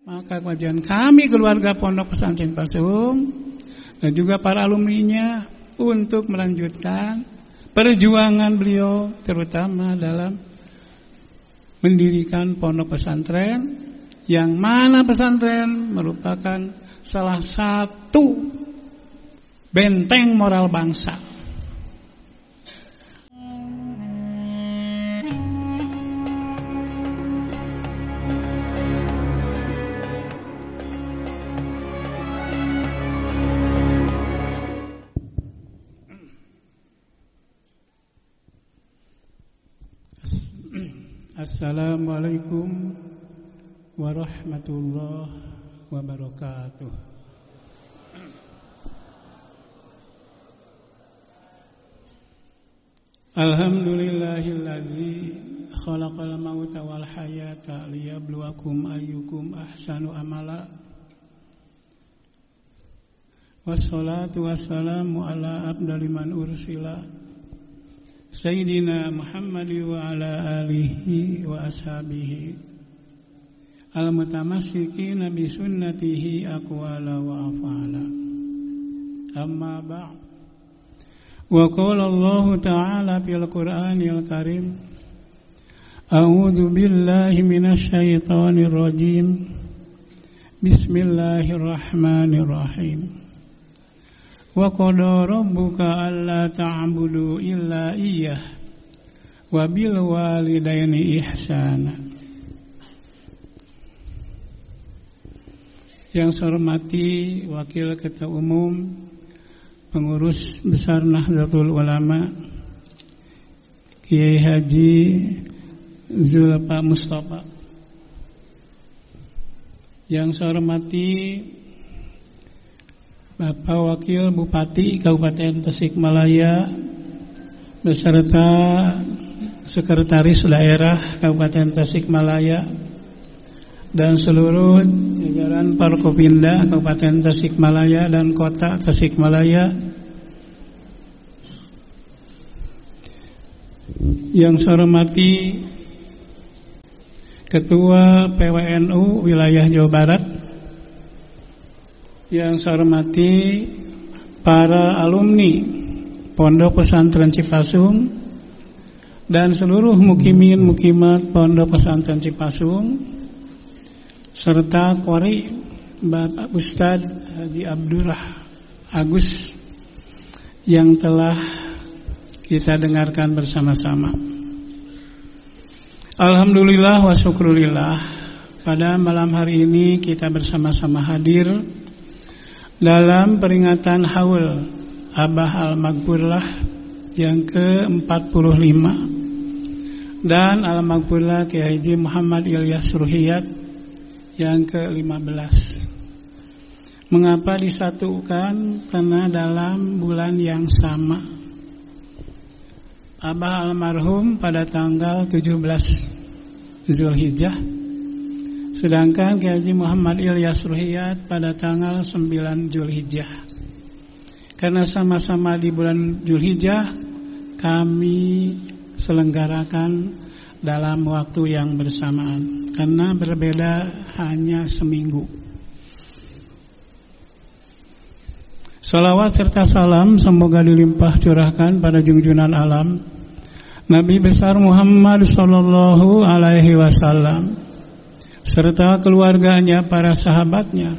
Maka kewajiban kami keluarga Pondok Pesantren Cipasung dan juga para alumninya untuk melanjutkan perjuangan beliau terutama dalam mendirikan pondok pesantren, yang mana pesantren merupakan salah satu benteng moral bangsa. Assalamualaikum warahmatullahi wabarakatuh. Alhamdulillahilladzi khalaqal mauta wal hayata liyabluwakum ayyukum ahsanu amala. Wassalatu wassalamu ala afdali man ursila Sayyidina Muhammad wa ala alihi wa ashabihi al-mutamassikin bi sunnatihi aqwala wa afala. Amma ba'd. Wa qala Allah ta'ala fil Qur'anil Karim, A'udzu billahi minasy syaithanir rajim. Bismillahirrahmanirrahim. Wa qada rabbuka alla ta'budu illa iyyah wa bil walidaini ihsana. Yang saya hormati Wakil Ketua Umum Pengurus Besar Nahdlatul Ulama Kiai Haji Zulfa Mustafa. Yang saya hormati Bapak Wakil Bupati Kabupaten Tasikmalaya beserta Sekretaris Daerah Kabupaten Tasikmalaya dan seluruh jajaran Forkopimda Kabupaten Tasikmalaya dan Kota Tasikmalaya. Yang saya hormati Ketua PWNU Wilayah Jawa Barat. Yang saya hormati para alumni Pondok Pesantren Cipasung dan seluruh mukimin mukimat Pondok Pesantren Cipasung serta Qori Bapak Ustadz Haji Abdurrah Agus yang telah kita dengarkan bersama-sama. Alhamdulillah wa syukurillah, pada malam hari ini kita bersama-sama hadir dalam peringatan Haul Abah Al-Maghfurlah yang ke-45 dan Al-Maghfurlah Kiai Haji Muhammad Ilyas Ruhiyat yang ke-15. Mengapa disatukan? Karena dalam bulan yang sama. Abah almarhum pada tanggal 17 Zulhijjah, sedangkan Kiai Haji Muhammad Ilyas Ruhiyat pada tanggal 9 Zulhijjah. Karena sama-sama di bulan Zulhijjah, kami selenggarakan dalam waktu yang bersamaan. Karena berbeda hanya seminggu. Salawat serta salam semoga dilimpah curahkan pada junjungan alam Nabi besar Muhammad sallallahu alaihi wasallam serta keluarganya, para sahabatnya,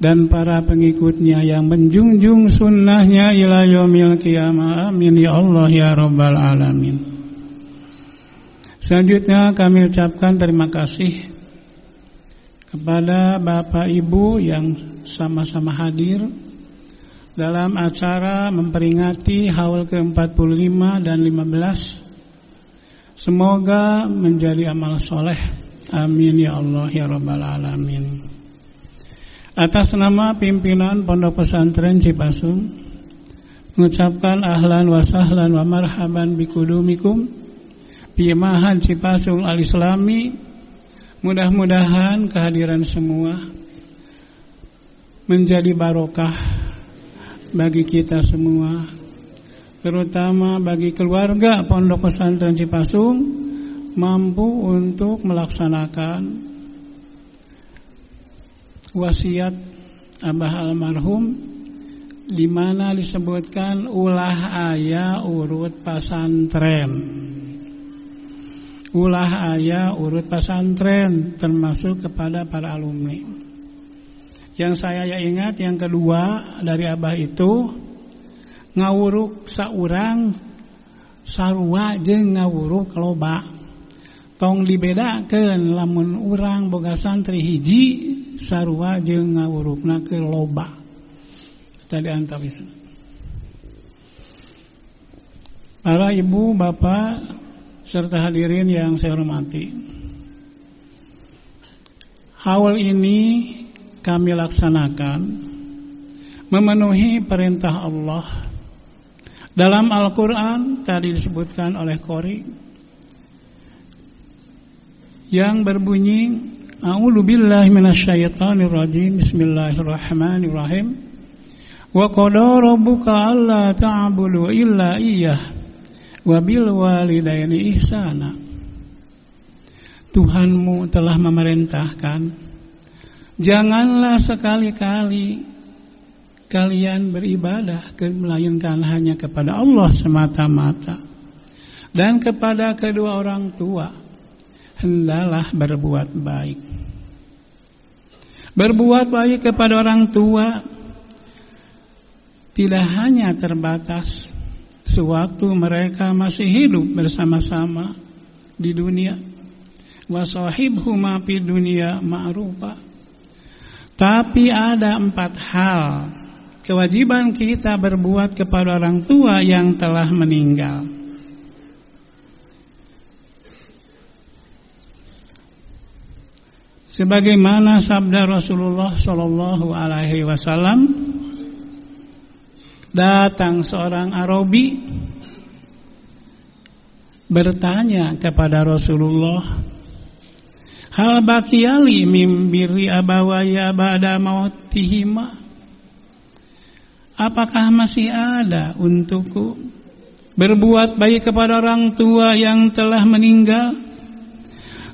dan para pengikutnya yang menjunjung sunnahnya ila yaumil qiyamah. Amin ya Allah ya rabbal alamin. Selanjutnya kami ucapkan terima kasih kepada Bapak Ibu yang sama-sama hadir dalam acara memperingati Haul ke-45 dan 15. Semoga menjadi amal soleh. Amin ya Allah ya rabbal alamin. Atas nama pimpinan Pondok Pesantren Cipasung, mengucapkan ahlan wa sahlan wa marhaban bikudumikum fi Ma'had Cipasung Al-Islami. Mudah-mudahan kehadiran semua menjadi barokah bagi kita semua, terutama bagi keluarga Pondok Pesantren Cipasung, mampu untuk melaksanakan wasiat Abah almarhum, di mana disebutkan ulah aya urut pasantren. Ulah aya urut pasantren termasuk kepada para alumni. Yang saya ingat yang kedua dari Abah itu, ngawuruk saurang sarua jeung ngawuruk loba. Tong dibedakeun lamun urang boga santri hiji sarua jeung ngawurukna ke loba. Tadi antawis. Para ibu, bapak serta hadirin yang saya hormati, haul ini kami laksanakan memenuhi perintah Allah. Dalam Al-Quran tadi disebutkan oleh Qori yang berbunyi, A'udzubillahi minasyaitonirrajim, Bismillahirrahmanirrahim. Wa qada rabbuka alla ta'budu illa iyyah wa bil walidaini ihsana. Tuhanmu telah memerintahkan, janganlah sekali-kali kalian beribadah melainkan hanya kepada Allah semata-mata, dan kepada kedua orang tua hendaklah berbuat baik. Berbuat baik kepada orang tua tidak hanya terbatas sewaktu mereka masih hidup bersama-sama di dunia, wasahibhuma fid dunya ma'rufa. Tapi ada 4 hal kewajiban kita berbuat kepada orang tua yang telah meninggal. Sebagaimana sabda Rasulullah sallallahu alaihi wasallam, datang seorang Arabi bertanya kepada Rasulullah, hal bakiyali mim birri abawaya ba'da mautihima, apakah masih ada untukku berbuat baik kepada orang tua yang telah meninggal?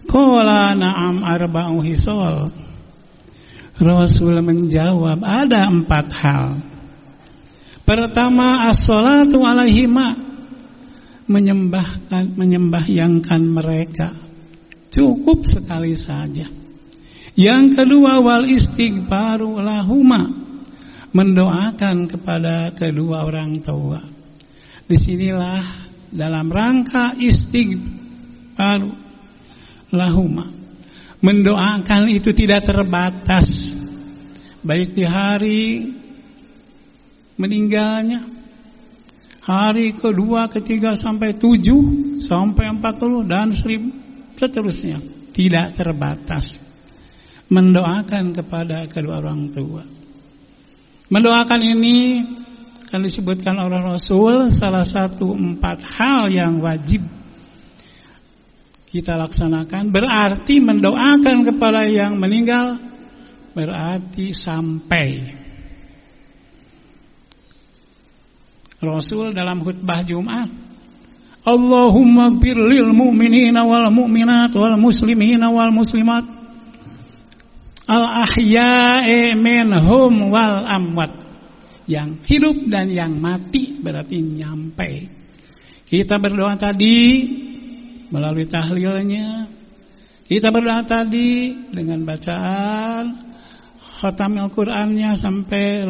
Qala na'am arba'u hisal. Rasul menjawab, ada 4 hal. Pertama, as-salatu alaihima, menyembahyangkan mereka, cukup sekali saja. Yang kedua, wal istighfaru lahuma, mendoakan kepada kedua orang tua. Disinilah dalam rangka istighfaru lahuma, mendoakan itu tidak terbatas, baik di hari meninggalnya, hari kedua, ketiga, sampai 7, sampai 40 dan 1000 seterusnya, tidak terbatas. Mendoakan kepada kedua orang tua. Mendoakan ini kan disebutkan oleh Rasul salah satu 4 hal yang wajib kita laksanakan. Berarti mendoakan kepada yang meninggal berarti sampai. Rasul dalam khutbah Jumat, Allahumma ighfir lil mu'minina wal mu'minat wal muslimina wal muslimat al ahya'i minhum wal amwat, yang hidup dan yang mati, berarti nyampe. Kita berdoa tadi melalui tahlilnya, kita berdoa tadi dengan bacaan khatam Al-Qur'annya sampai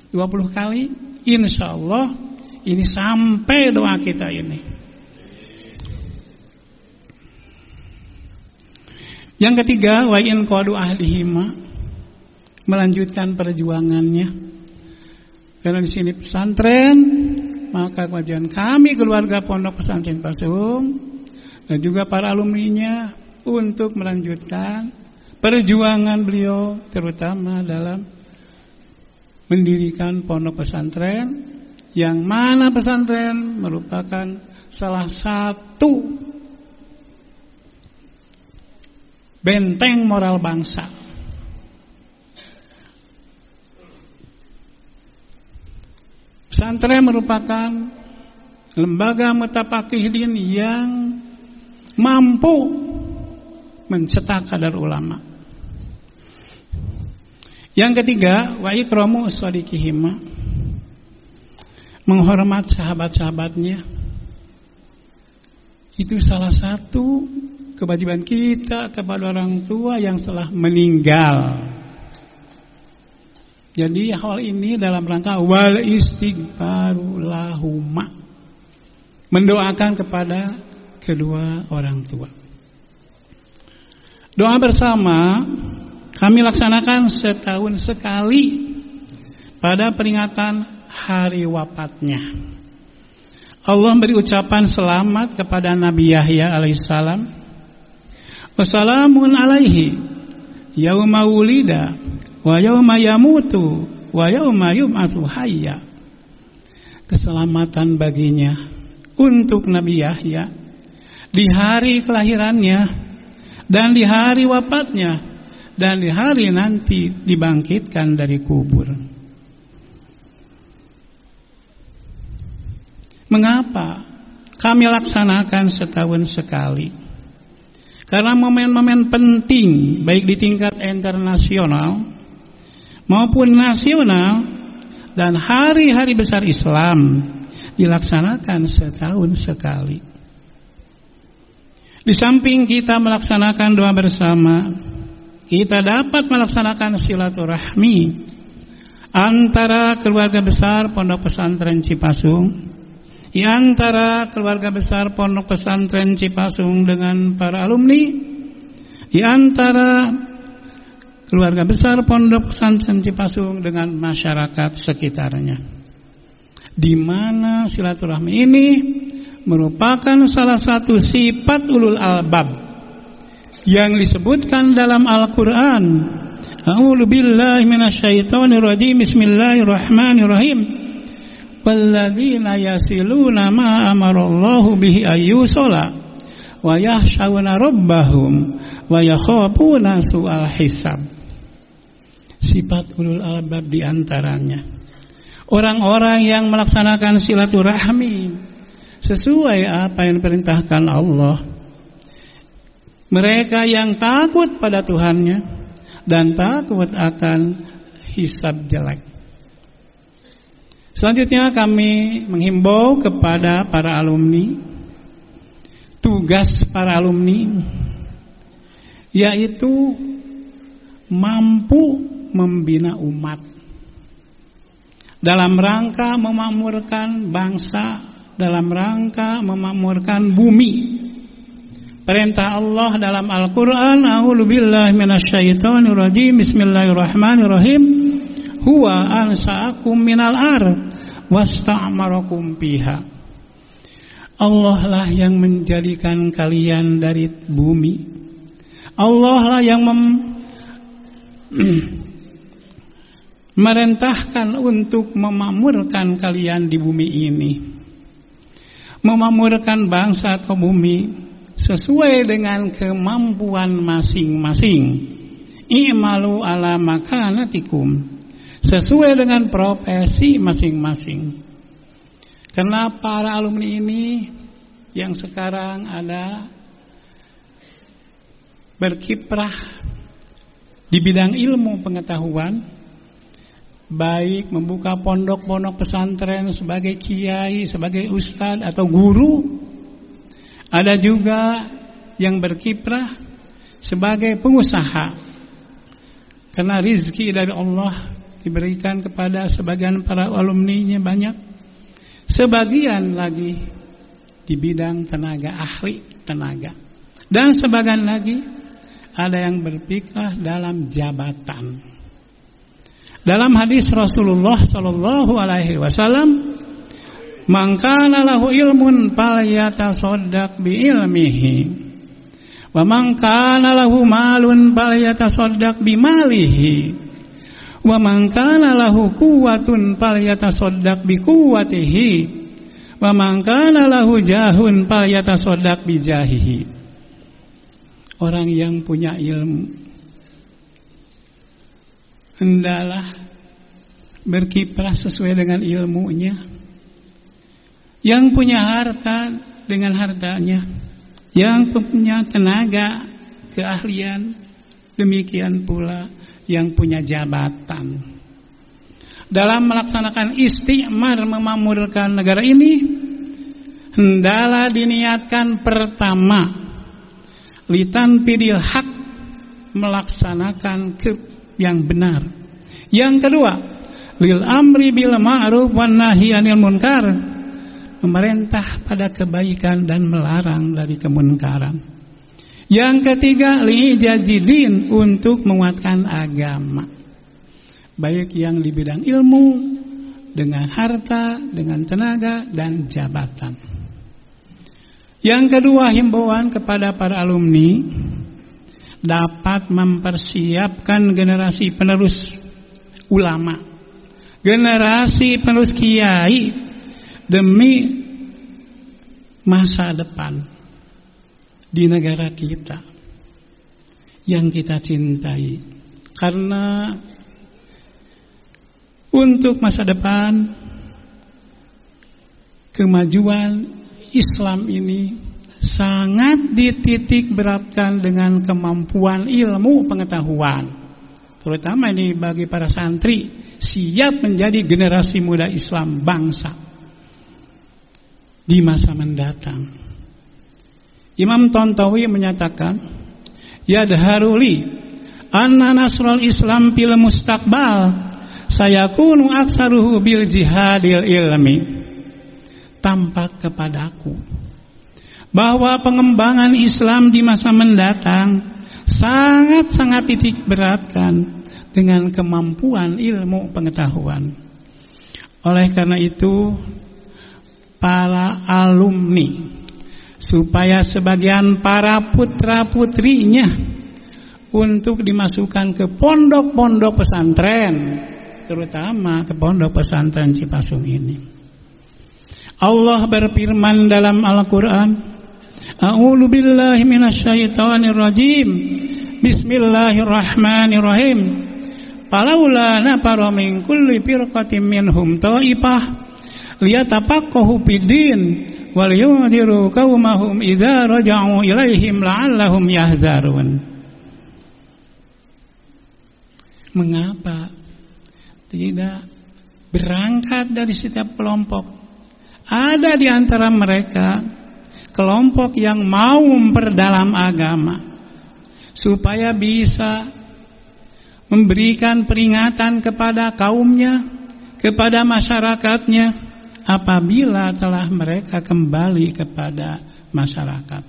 20 kali. Insya Allah ini sampai doa kita ini. Yang ketiga, wa in qadu ahlihima, melanjutkan perjuangannya. Karena di sini pesantren, maka kewajiban kami keluarga Pondok Pesantren Pasung dan juga para alumninya untuk melanjutkan perjuangan beliau, terutama dalam mendirikan pondok pesantren, yang mana pesantren merupakan salah satu benteng moral bangsa. Pesantren merupakan lembaga mutafaqih-din yang mampu mencetak kadar ulama. Yang ketiga, wa ikramu shadiqihima, menghormat sahabat-sahabatnya. Itu salah satu kewajiban kita kepada orang tua yang telah meninggal. Jadi hal ini dalam rangka wal istighfaru lahuma, mendoakan kepada kedua orang tua. Doa bersama kami laksanakan setahun sekali pada peringatan hari wafatnya. Allah beri ucapan selamat kepada Nabi Yahya alaihissalam. Wassalamun alaihi yauma wulida wa yauma yamutu wa yauma yub'atsu hayya. Keselamatan baginya untuk Nabi Yahya di hari kelahirannya dan di hari wafatnya dan di hari nanti dibangkitkan dari kubur. Mengapa kami laksanakan setahun sekali? Karena momen-momen penting baik di tingkat internasional maupun nasional dan hari-hari besar Islam dilaksanakan setahun sekali. Di samping kita melaksanakan doa bersama, kita dapat melaksanakan silaturahmi antara keluarga besar Pondok Pesantren Cipasung, di antara keluarga besar Pondok Pesantren Cipasung dengan para alumni, di antara keluarga besar Pondok Pesantren Cipasung dengan masyarakat sekitarnya. Di mana silaturahmi ini merupakan salah satu sifat ulul albab yang disebutkan dalam Al-Quran. A'udzu billahi minasyaitonir rajim. Bismillahirrahmanirrahim. Walladzina yasiluna ma amarallahu bihi ayyusala wa yahsyawna rabbahum wa yakhafuna su'al hisab. Sifat ulul albab diantaranya orang-orang yang melaksanakan silaturahmi sesuai apa yang diperintahkan Allah. Mereka yang takut pada Tuhannya dan takut akan hisab jelek. Selanjutnya kami menghimbau kepada para alumni, tugas para alumni yaitu mampu membina umat dalam rangka memakmurkan bangsa, dalam rangka memakmurkan bumi. Perintah Allah dalam Al-Quran, a'udzu billahi minasyaitonir rajim. Bismillahirrahmanirrahim. Huwa ansa'akum minal ard wasta'marakum fiha. Allah lah yang menjadikan kalian dari bumi. Allah lah yang merintahkan untuk memakmurkan kalian di bumi ini, memakmurkan bangsa atau bumi sesuai dengan kemampuan masing-masing. I'malu ala makanatikum, sesuai dengan profesi masing-masing. Karena para alumni ini yang sekarang ada berkiprah di bidang ilmu pengetahuan, baik membuka pondok-pondok pesantren sebagai kiai, sebagai ustadz atau guru. Ada juga yang berkiprah sebagai pengusaha. Karena rizki dari Allah diberikan kepada sebagian para alumninya banyak. Sebagian lagi di bidang tenaga ahli tenaga. Dan sebagian lagi ada yang berkiprah dalam jabatan. Dalam hadis Rasulullah sallallahu alaihi wasallam, "Man kana lahu ilmun falyatasaddaq bi ilmihi, wa man kana lahu malun falyatasaddaq bi malihi, wa man kana lahu quwwatun falyatasaddaq bi quwwatihi, wa man kana lahu jahun falyatasaddaq bi jahihi." Orang yang punya ilmu hendaklah berkiprah sesuai dengan ilmunya. Yang punya harta dengan hartanya, yang punya tenaga keahlian demikian pula yang punya jabatan. Dalam melaksanakan istikmar memakmurkan negara ini, hendaklah diniatkan pertama, litanfidil hak, melaksanakan yang benar. Yang kedua, lil amri bil ma'ruf wan nahyi 'anil munkar, memerintah pada kebaikan dan melarang dari kemunkaran. Yang ketiga, li'ijazidin, untuk menguatkan agama, baik yang di bidang ilmu, dengan harta, dengan tenaga, dan jabatan. Yang kedua, himbauan kepada para alumni dapat mempersiapkan generasi penerus ulama, generasi penerus kiai demi masa depan di negara kita yang kita cintai. Karena untuk masa depan, kemajuan Islam ini sangat dititik beratkan dengan kemampuan ilmu pengetahuan, terutama ini bagi para santri siap menjadi generasi muda Islam bangsa di masa mendatang. Imam Tontowi menyatakan, yadharuli anna nasrul Islam fil mustaqbal sayakunu aktsaruhu bil jihadil ilmi. Tampak kepadaku bahwa pengembangan Islam di masa mendatang sangat-sangat titik beratkan dengan kemampuan ilmu pengetahuan. Oleh karena itu, para alumni, supaya sebagian para putra-putrinya untuk dimasukkan ke pondok-pondok pesantren, terutama ke pondok pesantren Cipasung ini. Allah berfirman dalam Al-Quran, A'udzu billahi minasyaitonir rajim. Bismillahirrahmanirrahim. Falaula nafara min kulli firqatin minhum tha'ifah liyatafaqahu fid-din wal yunziru qaumahum idza raja'u ilaihim la'allahum yahzarun. Mengapa tidak berangkat dari setiap kelompok? Ada di antara mereka kelompok yang mau memperdalam agama supaya bisa memberikan peringatan kepada kaumnya, kepada masyarakatnya apabila telah mereka kembali kepada masyarakat.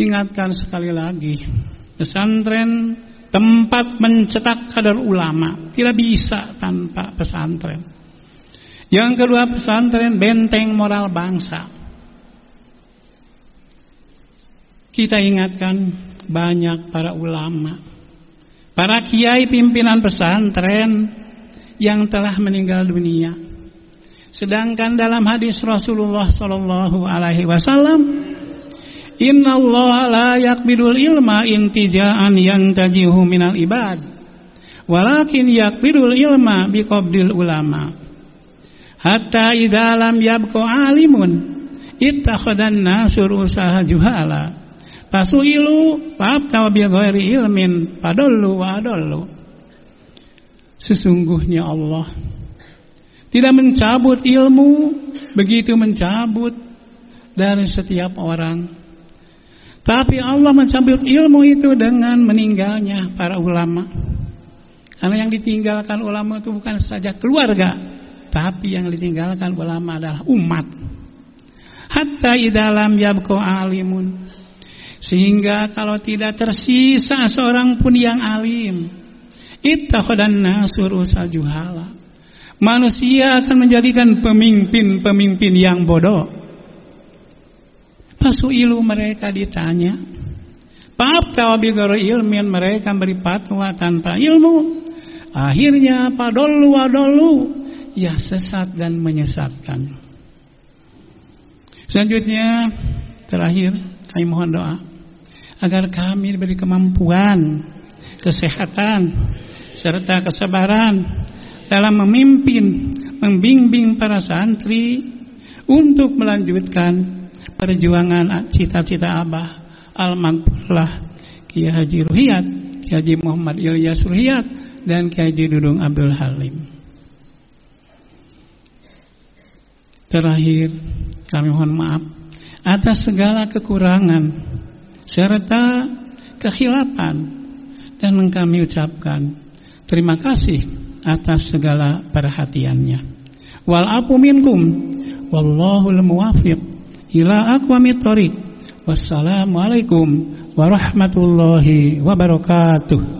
Ingatkan sekali lagi, pesantren tempat mencetak kader ulama, tidak bisa tanpa pesantren. Yang kedua, pesantren benteng moral bangsa. Kita ingatkan banyak para ulama, para kiai pimpinan pesantren yang telah meninggal dunia. Sedangkan dalam hadis Rasulullah sallallahu alaihi wasallam, innallaha la yaqbidul ilma intija'an yantajihu minal ibad, walakin yaqbidul ilma biqabdil ulama. Hatta idza lam yabqa alimun ittakhadan nasu rusaha juhala fasuilu fa'abtaw bi ghairi ilmin fadallu wa adallu. Sesungguhnya Allah tidak mencabut ilmu begitu mencabut dari setiap orang, tapi Allah mencabut ilmu itu dengan meninggalnya para ulama. Karena yang ditinggalkan ulama itu bukan saja keluarga, tapi yang ditinggalkan ulama adalah umat. Hatta idalam yabqa alimun, sehingga kalau tidak tersisa seorang pun yang alim, ittakhadan nasu rusal juhala, manusia akan menjadikan pemimpin-pemimpin yang bodoh. Fasuilu, mereka ditanya, fa'abtaw bi ghairi ilmin, mereka beri fatwa tanpa ilmu. Akhirnya padallu wa adallu, ya sesat dan menyesatkan. Selanjutnya, terakhir, kami mohon doa agar kami diberi kemampuan, kesehatan, serta kesabaran dalam memimpin, membimbing para santri untuk melanjutkan perjuangan cita-cita Abah Al-Maghfurlah Kiai Haji Ruhiyat Kiai Haji Muhammad Ilyas Ruhiyat dan Kiai Haji Dudung Abdul Halim. Terakhir, kami mohon maaf atas segala kekurangan serta kekhilafan, dan kami ucapkan terima kasih atas segala perhatiannya. Wal afu minkum wallahul muwaffiq ila aqwamit thoriq. Wassalamualaikum warahmatullahi wabarakatuh.